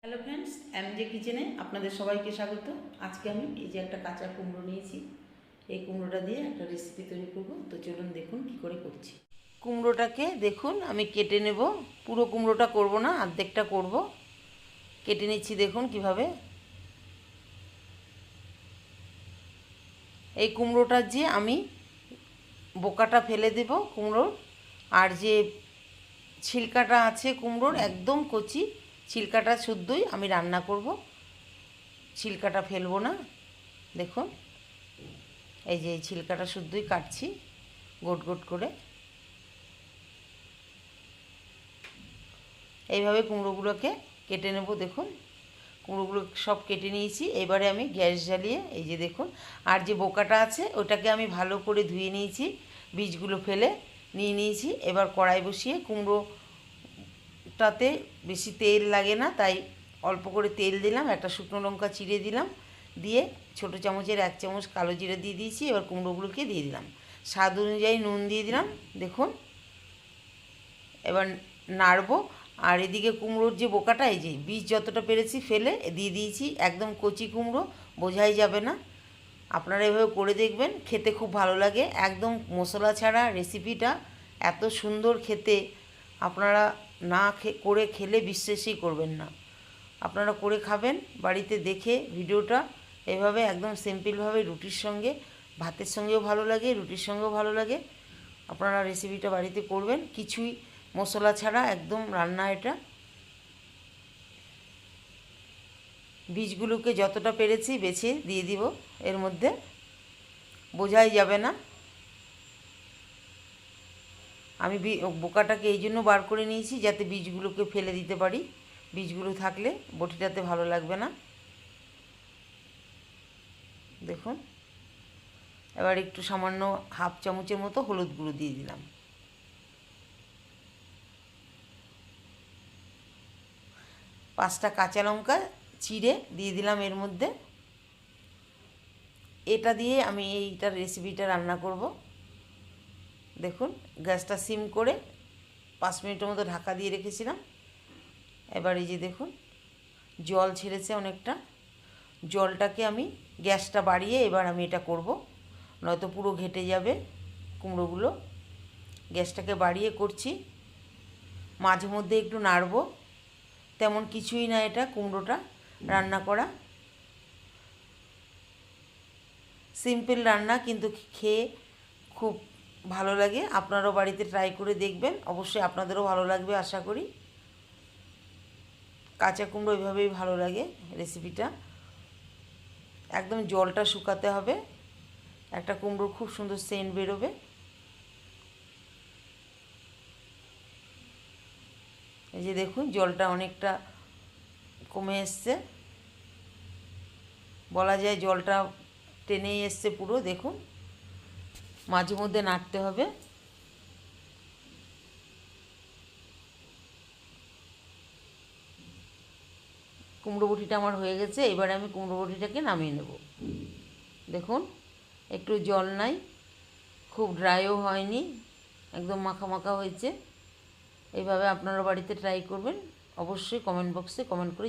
Hello friends, এমজে কিচেনে আপনাদের সবাইকে স্বাগত। আজকে আমি এই যে একটা কাঁচা কুমড়ো নিয়েছি, এই কুমড়োটা দিয়ে একটা রেসিপি তৈরি করব। তো চলুন দেখুন কি করে করছি। কুমড়োটাকে দেখুন আমি কেটে নেব, পুরো কুমড়োটা করব না, অর্ধেকটা করব। কেটে নিচ্ছি দেখুন কিভাবে। এই কুমড়োটার যে আমি বোকাটা ফেলে দেব কুমড়োর, আর যে ছিলকাটা আছে কুমড়োর একদম কচি ছিলকাটা শুদ্ধই আমি রান্না করব, ছিলকাটা ফেলবো না। দেখুন এই যে এই ছিলকাটা শুদ্ধই কাটছি গোট গোট করে। এইভাবে কুমড়োগুলোকে কেটে নেব। দেখুন কুমড়োগুলো সব কেটে নিয়েছি। এবারে আমি গ্যাস জ্বালিয়ে এই যে দেখুন, আর যে বোকাটা আছে ওটাকে আমি ভালো করে ধুয়ে নিয়েছি, বীজগুলো ফেলে নিয়েছি। এবার কড়াই বসিয়ে, কুমড়োটাতে বেশি তেল লাগে না তাই অল্প করে তেল দিলাম, একটা শুকনো লঙ্কা চিড়ে দিলাম, দিয়ে ছোটো চামচের 1 চামচ কালো জিরে দিয়ে দিয়েছি। এবার কুমড়োগুলোকে দিয়ে দিলাম, স্বাদ অনুযায়ী নুন দিয়ে দিলাম। দেখুন এবার নাড়বো। আর এদিকে কুমড়োর যে বোকাটা, এই যে বীজ যতটা পেরেছি ফেলে দিয়ে দিয়েছি, একদম কচি কুমড়ো, বোঝাই যাবে না। আপনারা এভাবে করে দেখবেন, খেতে খুব ভালো লাগে, একদম মশলা ছাড়া রেসিপিটা এত সুন্দর খেতে। আপনারা না করে খেলে বিশ্বাসই করবেন না। আপনারা করে খাবেন বাড়িতে দেখে ভিডিওটা। এভাবে একদম সিম্পলভাবে রুটির সঙ্গে, ভাতের সঙ্গেও ভালো লাগে, রুটির সঙ্গেও ভালো লাগে। আপনারা রেসিপিটা বাড়িতে করবেন, কিছুই মশলা ছাড়া একদম রান্না এটা। বীজগুলোকে যতটা পেরেছি বেছে দিয়ে দিব এর মধ্যে, বোঝাই যাবে না। আমি বোকাটাকে এই জন্য বার করে নিয়েছি যাতে বীজগুলোকে ফেলে দিতে পারি, বীজগুলো থাকলে বটিটাতে ভালো লাগবে না। দেখুন এবার একটু সামান্য 1/2 চামচের মতো হলুদ গুঁড়ো দিয়ে দিলাম, 5টা কাঁচা লঙ্কা চিড়ে দিয়ে দিলাম এর মধ্যে। এটা দিয়ে আমি এইটার রেসিপিটা রান্না করব। দেখুন গ্যাসটা সিম করে 5 মিনিটের মতো ঢাকা দিয়ে রেখেছিলাম। এবার এই যে দেখুন জল ছেড়েছে অনেকটা, জলটাকে আমি গ্যাসটা বাড়িয়ে এবার আমি এটা করব, নয়তো পুরো ঘেটে যাবে কুমড়োগুলো। গ্যাসটাকে বাড়িয়ে করছি, মাঝে মধ্যে একটু নাড়ব, তেমন কিছুই না, এটা কুমড়োটা রান্না করা সিম্পল রান্না, কিন্তু খেয়ে খুব ভালো লাগে। আপনারাও বাড়িতে ট্রাই করে দেখবেন, অবশ্যই আপনাদেরও ভালো লাগবে আশা করি। কাঁচা কুমড়ো এভাবেই ভালো লাগে রেসিপিটা। একদম জলটা শুকাতে হবে, একটা কুমড়োর খুব সুন্দর সেন্ট বেরোবে। এই যে দেখুন জলটা অনেকটা কমে এসছে, বলা যায় জলটা টেনেই এসছে পুরো। দেখুন মাঝে মধ্যে নাড়তে হবে। কুমড়ো বটিটা আমার হয়ে গেছে, এবারে আমি কুমড়ো বটিটাকে নামিয়ে নেব। দেখুন একটু জল নাই, খুব ড্রাইও হয়নি, একদম মাখা মাখা হয়েছে। এইভাবে আপনারা বাড়িতে ট্রাই করবেন, অবশ্যই কমেন্ট বক্সে কমেন্ট করে